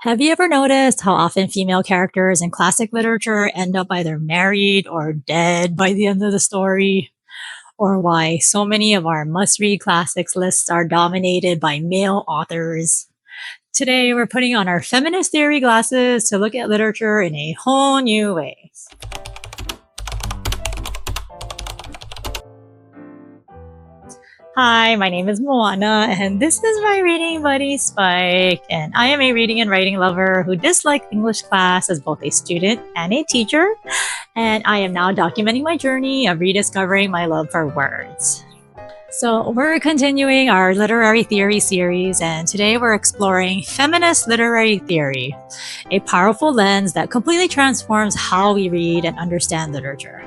Have you ever noticed how often female characters in classic literature end up either married or dead by the end of the story? Or why so many of our must read classics lists are dominated by male authors? Today, we're putting on our feminist theory glasses to look at literature in a whole new way. Hi, my name is Moana, and this is my reading buddy Spike. And I am a reading and writing lover who disliked English class as both a student and a teacher. And I am now documenting my journey of rediscovering my love for words. So we're continuing our literary theory series, and today we're exploring feminist literary theory, a powerful lens that completely transforms how we read and understand literature.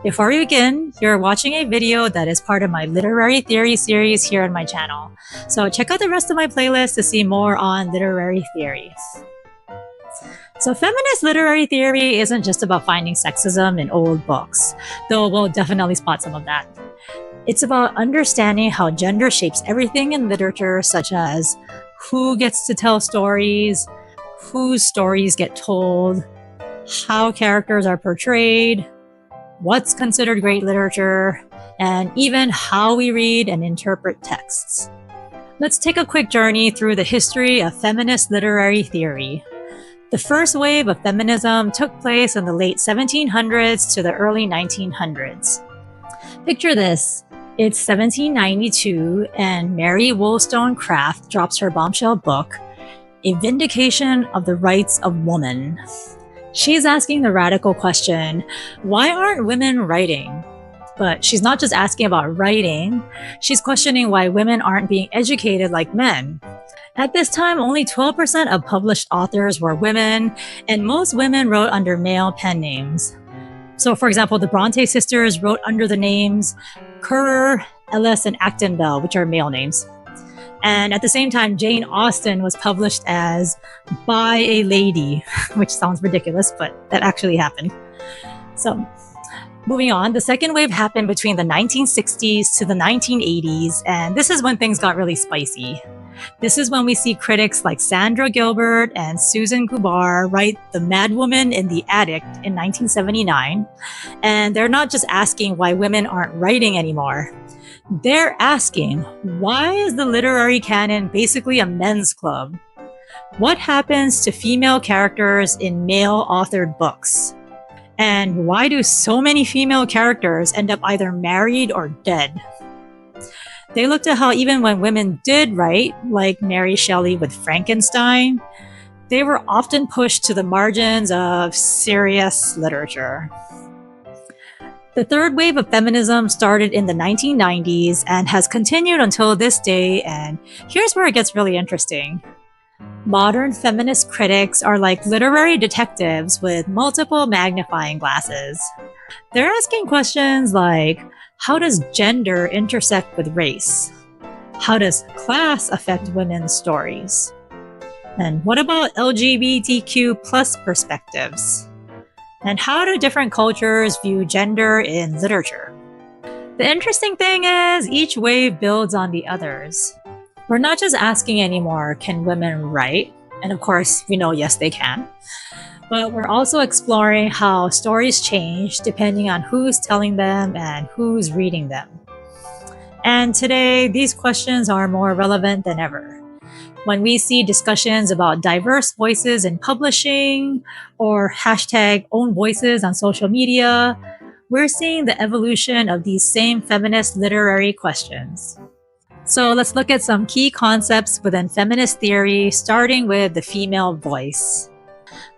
Before we begin, you're watching a video that is part of my literary theory series here on my channel. So check out the rest of my playlist to see more on literary theories. So feminist literary theory isn't just about finding sexism in old books, though we'll definitely spot some of that. It's about understanding how gender shapes everything in literature, such as who gets to tell stories, whose stories get told, how characters are portrayed, what's considered great literature, and even how we read and interpret texts. Let's take a quick journey through the history of feminist literary theory. The first wave of feminism took place in the late 1700s to the early 1900s. Picture this. It's 1792 and Mary Wollstonecraft drops her bombshell book, A Vindication of the Rights of Woman. She's asking the radical question, why aren't women writing? But she's not just asking about writing, she's questioning why women aren't being educated like men. At this time, only 12% of published authors were women, and most women wrote under male pen names. So for example, the Bronte sisters wrote under the names Currer, Ellis, and Acton Bell, which are male names. And at the same time, Jane Austen was published as by a lady, which sounds ridiculous, but that actually happened. So moving on, the second wave happened between the 1960s to the 1980s, and this is when things got really spicy. This is when we see critics like Sandra Gilbert and Susan Gubar write The Madwomen in the Attic in 1979. And they're not just asking why women aren't writing anymore. They're asking, why is the literary canon basically a men's club? What happens to female characters in male-authored books? And why do so many female characters end up either married or dead? They looked at how even when women did write, like Mary Shelley with Frankenstein, they were often pushed to the margins of serious literature. The third wave of feminism started in the 1990s and has continued until this day, and here's where it gets really interesting. Modern feminist critics are like literary detectives with multiple magnifying glasses. They're asking questions like, how does gender intersect with race? How does class affect women's stories? And what about LGBTQ plus perspectives? And how do different cultures view gender in literature? The interesting thing is, each wave builds on the others. We're not just asking anymore, can women write? And of course, we know yes, they can. But we're also exploring how stories change depending on who's telling them and who's reading them. And today, these questions are more relevant than ever. When we see discussions about diverse voices in publishing or hashtag own voices on social media, we're seeing the evolution of these same feminist literary questions. So let's look at some key concepts within feminist theory, starting with the female voice.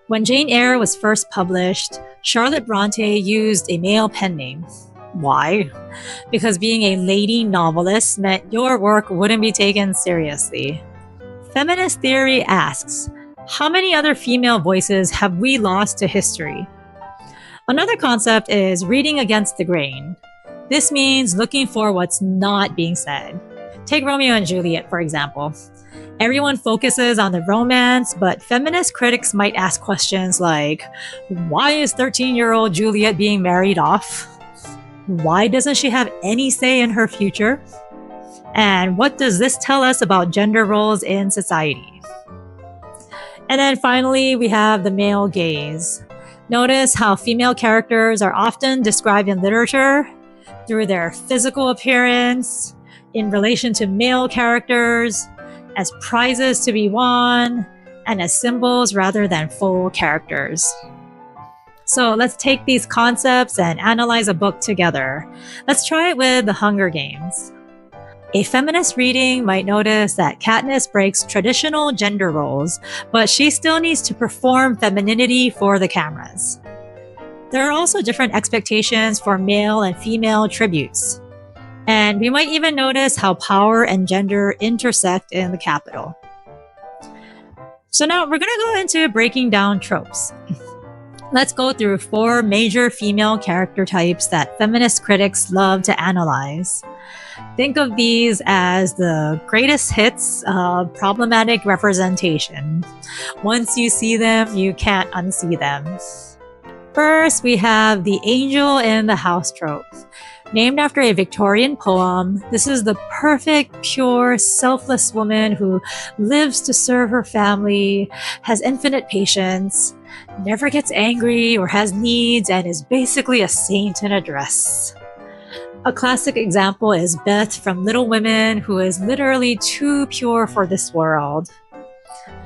When Jane Eyre was first published, Charlotte Bronte used a male pen name. Why? Because being a lady novelist meant your work wouldn't be taken seriously. Feminist theory asks, how many other female voices have we lost to history? Another concept is reading against the grain. This means looking for what's not being said. Take Romeo and Juliet, for example. Everyone focuses on the romance, but feminist critics might ask questions like, why is 13-year-old Juliet being married off? Why doesn't she have any say in her future? And what does this tell us about gender roles in society? And then finally, we have the male gaze. Notice how female characters are often described in literature through their physical appearance, in relation to male characters, as prizes to be won, and as symbols rather than full characters. So let's take these concepts and analyze a book together. Let's try it with The Hunger Games. A feminist reading might notice that Katniss breaks traditional gender roles, but she still needs to perform femininity for the cameras. There are also different expectations for male and female tributes. And we might even notice how power and gender intersect in the capital. So now we're going to go into breaking down tropes. Let's go through 4 major female character types that feminist critics love to analyze. Think of these as the greatest hits of problematic representation. Once you see them, you can't unsee them. First, we have the angel in the house trope. Named after a Victorian poem, this is the perfect, pure, selfless woman who lives to serve her family, has infinite patience, never gets angry or has needs, and is basically a saint in a dress. A classic example is Beth from Little Women, who is literally too pure for this world.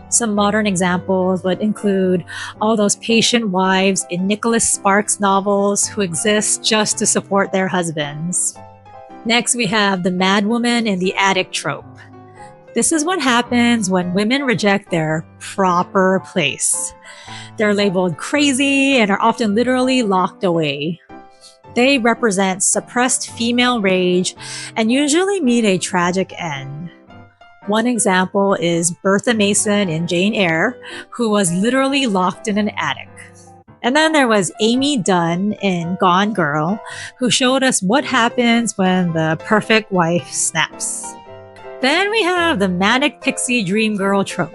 Some modern examples would include all those patient wives in Nicholas Sparks novels who exist just to support their husbands. Next, we have the Madwomen in the attic trope. This is what happens when women reject their proper place. They're labeled crazy and are often literally locked away. They represent suppressed female rage and usually meet a tragic end. One example is Bertha Mason in Jane Eyre, who was literally locked in an attic. And then there was Amy Dunn in Gone Girl, who showed us what happens when the perfect wife snaps. Then we have the manic pixie dream girl trope.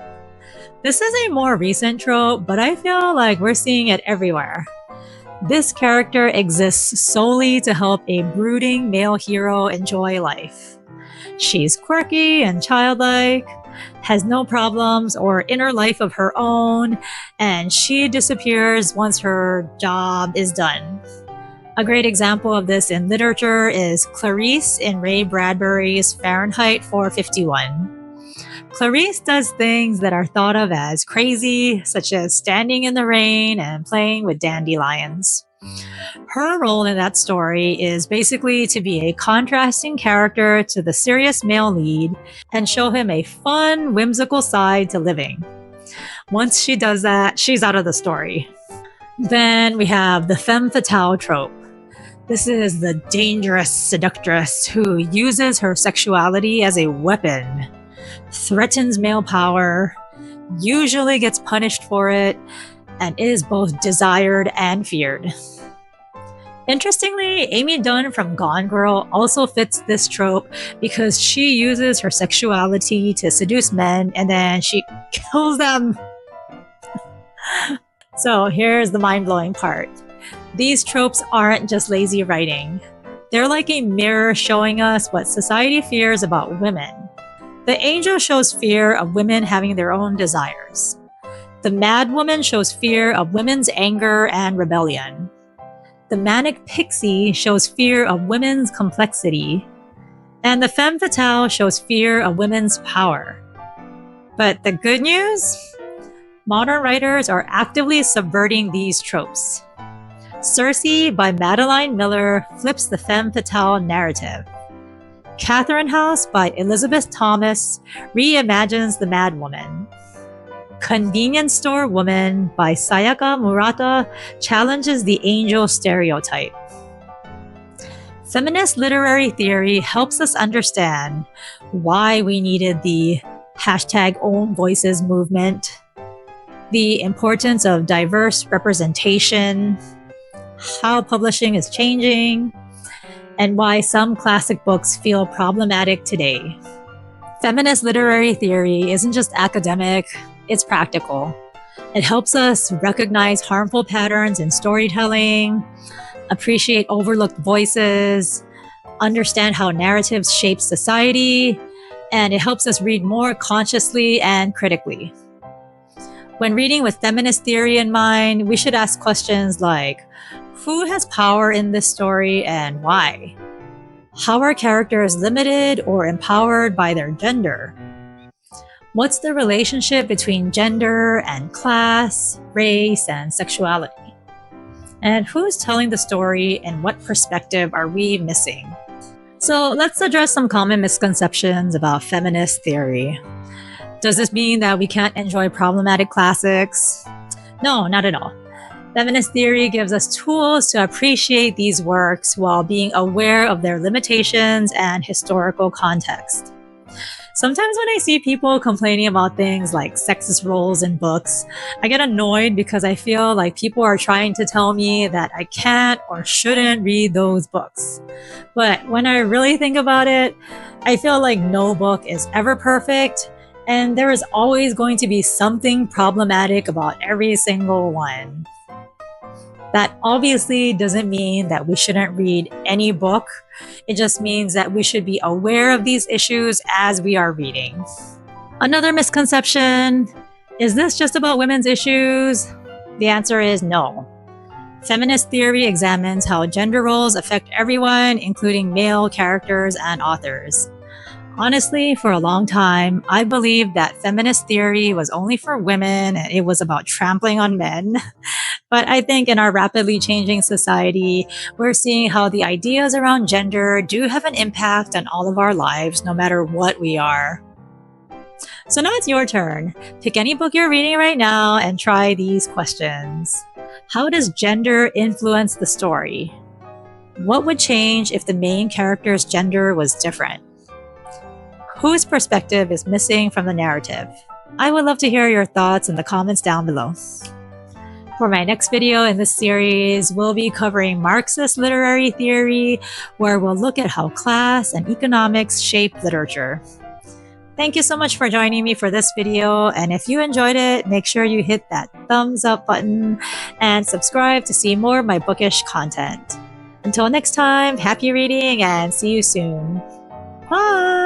This is a more recent trope, but I feel like we're seeing it everywhere. This character exists solely to help a brooding male hero enjoy life. She's quirky and childlike, has no problems or inner life of her own, and she disappears once her job is done. A great example of this in literature is Clarice in Ray Bradbury's Fahrenheit 451. Clarice does things that are thought of as crazy, such as standing in the rain and playing with dandelions. Her role in that story is basically to be a contrasting character to the serious male lead and show him a fun, whimsical side to living. Once she does that, she's out of the story. Then we have the femme fatale trope. This is the dangerous seductress who uses her sexuality as a weapon, threatens male power, usually gets punished for it, and is both desired and feared. Interestingly, Amy Dunn from Gone Girl also fits this trope because she uses her sexuality to seduce men and then she kills them. So here's the mind-blowing part. These tropes aren't just lazy writing. They're like a mirror showing us what society fears about women. The angel shows fear of women having their own desires. The Madwoman shows fear of women's anger and rebellion. The manic pixie shows fear of women's complexity. And the femme fatale shows fear of women's power. But the good news? Modern writers are actively subverting these tropes. Circe by Madeline Miller flips the femme fatale narrative. Catherine House by Elizabeth Thomas reimagines the Madwoman. Convenience Store Woman by Sayaka Murata challenges the angel stereotype. Feminist literary theory helps us understand why we needed the #Own Voices movement, the importance of diverse representation, how publishing is changing, and why some classic books feel problematic today. Feminist literary theory isn't just academic, it's practical. It helps us recognize harmful patterns in storytelling, appreciate overlooked voices, understand how narratives shape society, and it helps us read more consciously and critically. When reading with feminist theory in mind, we should ask questions like, who has power in this story and why? How are characters limited or empowered by their gender? What's the relationship between gender and class, race, and sexuality? And who's telling the story and what perspective are we missing? So let's address some common misconceptions about feminist theory. Does this mean that we can't enjoy problematic classics? No, not at all. Feminist theory gives us tools to appreciate these works while being aware of their limitations and historical context. Sometimes when I see people complaining about things like sexist roles in books, I get annoyed because I feel like people are trying to tell me that I can't or shouldn't read those books. But when I really think about it, I feel like no book is ever perfect, and there is always going to be something problematic about every single one. That obviously doesn't mean that we shouldn't read any book. It just means that we should be aware of these issues as we are reading. Another misconception, is this just about women's issues? The answer is no. Feminist theory examines how gender roles affect everyone, including male characters and authors. Honestly, for a long time, I believed that feminist theory was only for women and it was about trampling on men. But I think in our rapidly changing society, we're seeing how the ideas around gender do have an impact on all of our lives, no matter what we are. So now it's your turn. Pick any book you're reading right now and try these questions. How does gender influence the story? What would change if the main character's gender was different? Whose perspective is missing from the narrative? I would love to hear your thoughts in the comments down below. For my next video in this series, we'll be covering Marxist literary theory, where we'll look at how class and economics shape literature. Thank you so much for joining me for this video, and if you enjoyed it, make sure you hit that thumbs up button and subscribe to see more of my bookish content. Until next time, happy reading and see you soon. Bye!